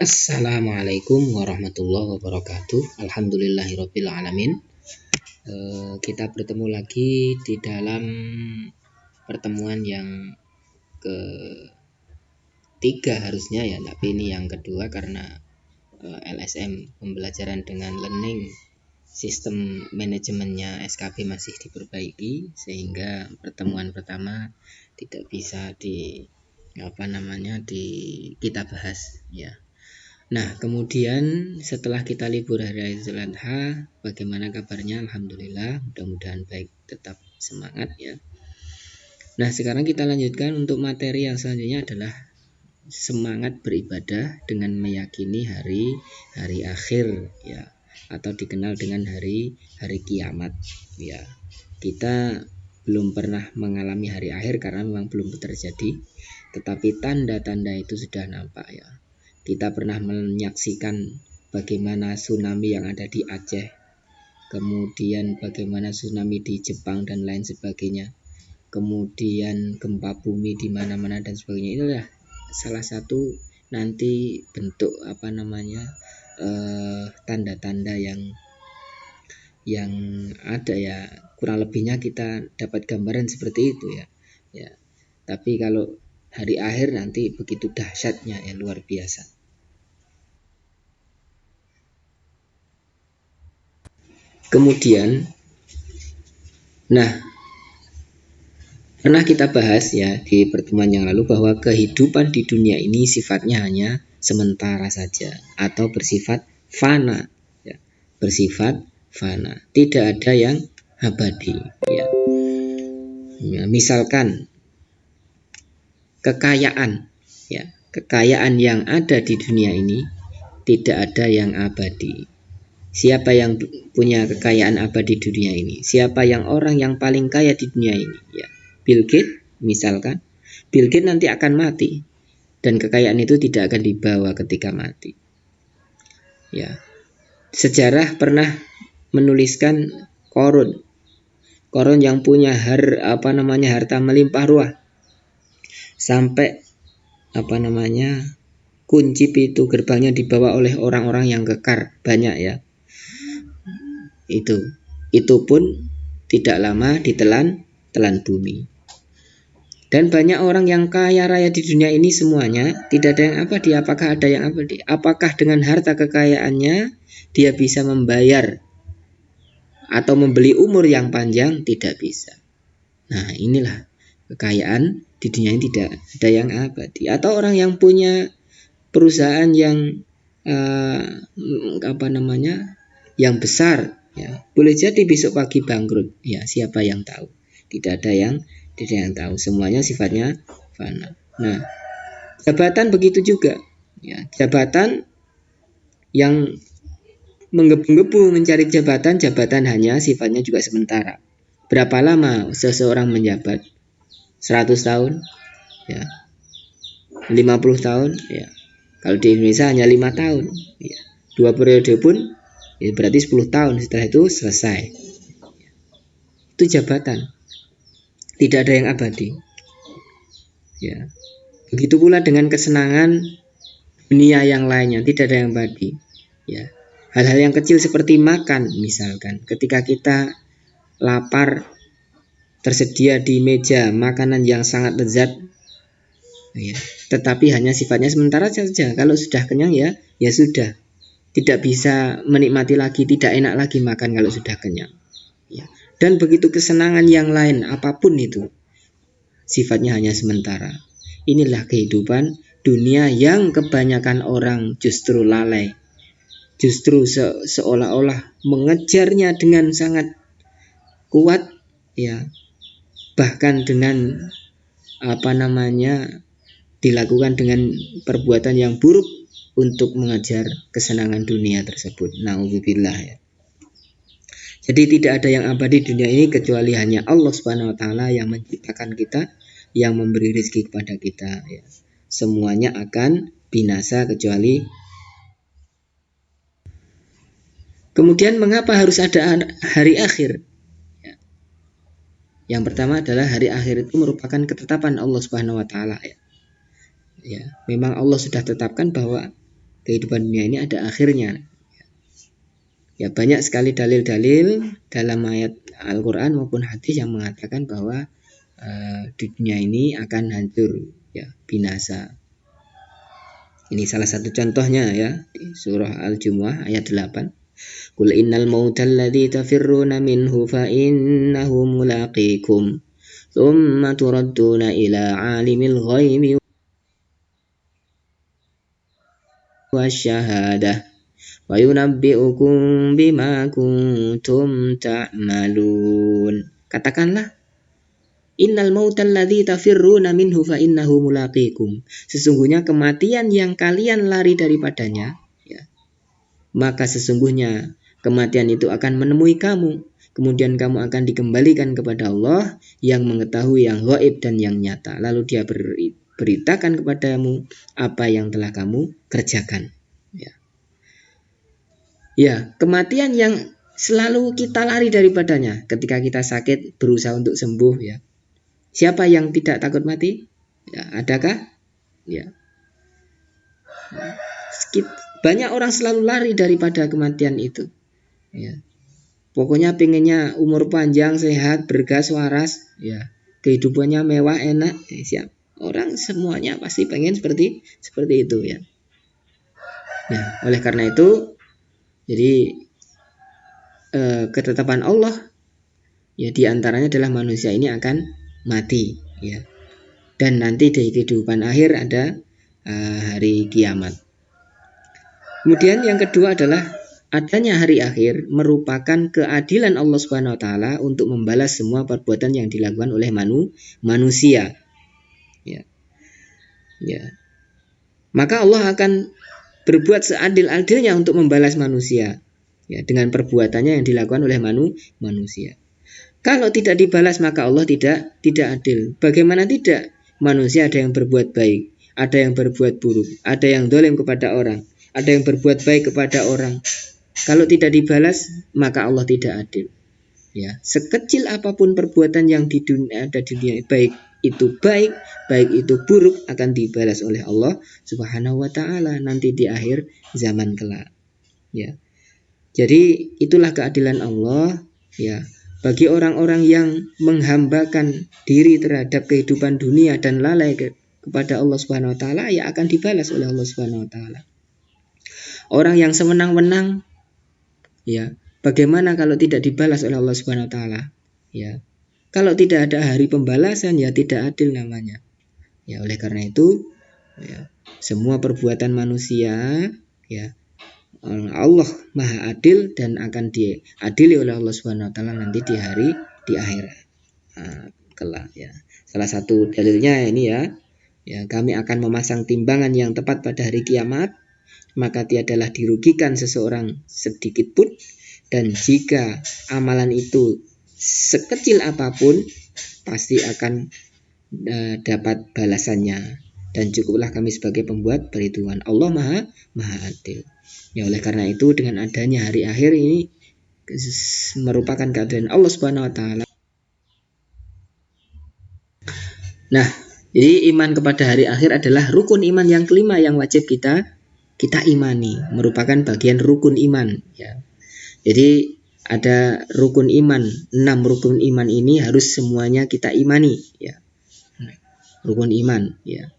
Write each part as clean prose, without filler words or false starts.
Assalamualaikum warahmatullahi wabarakatuh. Alhamdulillahirabbil alamin. Kita bertemu lagi di dalam pertemuan yang ketiga harusnya ya, tapi ini yang kedua karena LSM pembelajaran dengan learning sistem manajemennya SKB masih diperbaiki sehingga pertemuan pertama tidak bisa kita bahas ya. Nah, kemudian setelah kita libur hari Idul Adha, bagaimana kabarnya? Alhamdulillah, mudah-mudahan baik, tetap semangat ya. Nah, sekarang kita lanjutkan untuk materi yang selanjutnya adalah semangat beribadah dengan meyakini hari akhir ya, atau dikenal dengan hari kiamat ya. Kita belum pernah mengalami hari akhir karena memang belum terjadi, tetapi tanda-tanda itu sudah nampak ya. Kita pernah menyaksikan bagaimana tsunami yang ada di Aceh, kemudian bagaimana tsunami di Jepang dan lain sebagainya, kemudian gempa bumi di mana-mana dan sebagainya. Inilah salah satu nanti bentuk tanda-tanda yang ada ya, kurang lebihnya kita dapat gambaran seperti itu ya. Tapi kalau hari akhir nanti begitu dahsyatnya ya, luar biasa. Kemudian, pernah kita bahas ya di pertemuan yang lalu bahwa kehidupan di dunia ini sifatnya hanya sementara saja atau bersifat fana ya, bersifat fana, tidak ada yang abadi ya. Misalkan kekayaan yang ada di dunia ini tidak ada yang abadi. Siapa yang punya kekayaan abadi di dunia ini? Siapa yang orang yang paling kaya di dunia ini? Ya, Bill Gates misalkan. Bill Gates nanti akan mati dan kekayaan itu tidak akan dibawa ketika mati. Ya, sejarah pernah menuliskan Korun yang punya harta melimpah ruah sampai kunci pintu gerbangnya dibawa oleh orang-orang yang kekar banyak ya. Itu pun tidak lama ditelan bumi. Dan banyak orang yang kaya raya di dunia ini semuanya tidak ada yang abadi. Apakah ada yang abadi? Apakah dengan harta kekayaannya dia bisa membayar atau membeli umur yang panjang? Tidak bisa. Nah, inilah kekayaan di dunia ini, tidak ada yang abadi. Atau orang yang punya perusahaan yang yang besar ya, boleh jadi besok pagi bangkrut ya, siapa yang tahu? Tidak ada yang tahu, semuanya sifatnya fana. Nah, jabatan begitu juga ya, jabatan yang menggebu-gebu mencari jabatan hanya sifatnya juga sementara. Berapa lama seseorang menjabat? 100 tahun ya, 50 tahun ya. Kalau di Indonesia hanya 5 tahun ya. 2 periode pun ya, berarti 10 tahun, setelah itu selesai. Itu jabatan, tidak ada yang abadi ya. Begitu pula dengan kesenangan dunia yang lainnya, tidak ada yang abadi ya. Hal-hal yang kecil seperti makan misalkan, ketika kita lapar, tersedia di meja makanan yang sangat lezat ya, tetapi hanya sifatnya sementara saja. Kalau sudah kenyang ya sudah, tidak bisa menikmati lagi, tidak enak lagi makan kalau sudah kenyang ya. Dan begitu kesenangan yang lain apapun itu sifatnya hanya sementara. Inilah kehidupan dunia yang kebanyakan orang justru lalai, justru seolah-olah mengejarnya dengan sangat kuat ya, bahkan dengan dilakukan dengan perbuatan yang buruk untuk mengejar kesenangan dunia tersebut. Nauzubillah ya. Jadi tidak ada yang abadi di dunia ini kecuali hanya Allah Subhanahu wa taala yang menciptakan kita, yang memberi rezeki kepada kita ya. Semuanya akan binasa kecuali. Kemudian mengapa harus ada hari akhir? Ya. Yang pertama adalah hari akhir itu merupakan ketetapan Allah Subhanahu wa taala ya. Ya, memang Allah sudah tetapkan bahwa kehidupan dunia ini ada akhirnya. Ya, banyak sekali dalil-dalil dalam ayat Al-Quran maupun hadis yang mengatakan bahwa dunia ini akan hancur, ya, binasa. Ini salah satu contohnya ya di surah Al-Jumu'ah ayat 8. Qul innal mautal ladzi tafirruna minhu fa innahu mulaqikum thumma turadduna ila alimil ghaibi wasyahadah wa yunabbi'ukum bima kuntum ta'malun. Katakanlah, innal mautal ladzi tafirruna minhu fa innahu mulaqikum. Sesungguhnya kematian yang kalian lari daripadanya, ya, maka sesungguhnya kematian itu akan menemui kamu. Kemudian kamu akan dikembalikan kepada Allah yang mengetahui yang gaib dan yang nyata. Lalu Dia beritakan kepadamu apa yang telah kamu kerjakan. Ya, kematian yang selalu kita lari daripadanya. Ketika kita sakit, berusaha untuk sembuh, ya. Siapa yang tidak takut mati? Ya, adakah? Ya. Banyak orang selalu lari daripada kematian itu. Ya. Pokoknya pengennya umur panjang, sehat, bergas, waras, ya. Kehidupannya mewah, enak, siap. Orang semuanya pasti pengen seperti itu, ya. Nah, oleh karena itu, jadi ketetapan Allah, ya, diantaranya adalah manusia ini akan mati, ya. Dan nanti di kehidupan akhir ada hari kiamat. Kemudian yang kedua adalah adanya hari akhir merupakan keadilan Allah Subhanahu wa taala untuk membalas semua perbuatan yang dilakukan oleh manusia. Ya. Ya. Maka Allah akan berbuat seadil-adilnya untuk membalas manusia, ya, dengan perbuatannya yang dilakukan oleh manusia. Kalau tidak dibalas maka Allah tidak adil. Bagaimana tidak? Manusia ada yang berbuat baik, ada yang berbuat buruk, ada yang zalim kepada orang, ada yang berbuat baik kepada orang. Kalau tidak dibalas maka Allah tidak adil. Ya, sekecil apapun perbuatan yang ada di dunia, baik itu itu buruk, akan dibalas oleh Allah Subhanahu wa taala nanti di akhir zaman kelak. Ya. Jadi itulah keadilan Allah, ya. Bagi orang-orang yang menghambakan diri terhadap kehidupan dunia dan lalai kepada Allah Subhanahu wa taala, ya akan dibalas oleh Allah Subhanahu wa taala. Orang yang sewenang-wenang, ya, bagaimana kalau tidak dibalas oleh Allah Subhanahu wa taala? Ya. Kalau tidak ada hari pembalasan, ya tidak adil namanya. Ya, oleh karena itu, ya, semua perbuatan manusia, ya, Allah Maha Adil dan akan diadili oleh Allah Subhanahu wa taala nanti di akhirat kelak, ya. Salah satu dalilnya ini, ya, kami akan memasang timbangan yang tepat pada hari kiamat, maka tiadalah dirugikan seseorang sedikit pun, dan jika amalan itu sekecil apapun pasti akan dapat balasannya, dan cukuplah kami sebagai pembuat perhitungan. Allah Maha Adil. Ya, oleh karena itu dengan adanya hari akhir ini merupakan keadaan Allah Subhanahu wa taala. Nah, jadi iman kepada hari akhir adalah rukun iman yang kelima yang wajib kita imani, merupakan bagian rukun iman, ya. Jadi ada rukun iman, 6 rukun iman ini harus semuanya kita imani, ya. Rukun iman, ya.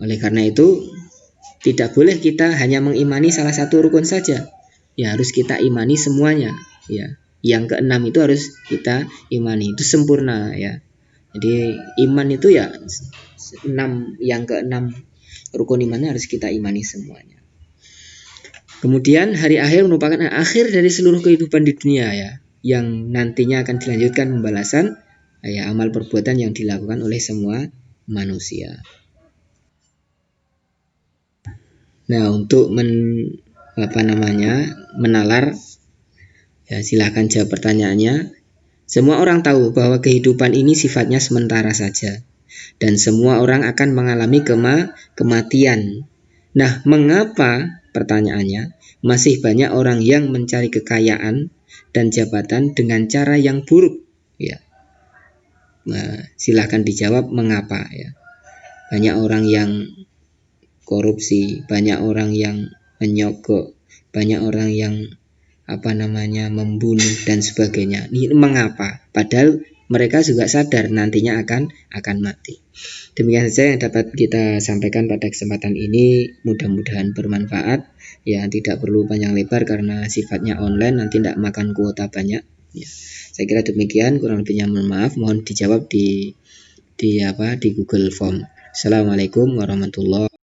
Oleh karena itu tidak boleh kita hanya mengimani salah satu rukun saja, ya, harus kita imani semuanya, ya. Yang keenam itu harus kita imani, itu sempurna, ya. Jadi iman itu, ya, yang keenam rukun imannya harus kita imani semuanya. Kemudian hari akhir merupakan akhir dari seluruh kehidupan di dunia, ya, yang nantinya akan dilanjutkan pembalasan, ya, amal perbuatan yang dilakukan oleh semua manusia. Nah, untuk menalar, ya, silahkan jawab pertanyaannya. Semua orang tahu bahwa kehidupan ini sifatnya sementara saja, dan semua orang akan mengalami kematian. Nah, mengapa, pertanyaannya, masih banyak orang yang mencari kekayaan dan jabatan dengan cara yang buruk, ya? Nah, silahkan dijawab mengapa, ya. Banyak orang yang korupsi, banyak orang yang menyogok, banyak orang yang membunuh dan sebagainya. Ini mengapa? Padahal mereka juga sadar nantinya akan mati. Demikian saja yang dapat kita sampaikan pada kesempatan ini. Mudah-mudahan bermanfaat. Ya, tidak perlu panjang lebar karena sifatnya online, nanti tidak makan kuota banyak. Ya, saya kira demikian. Kurang lebihnya mohon maaf. Mohon dijawab di Google Form. Assalamualaikum warahmatullahi wabarakatuh.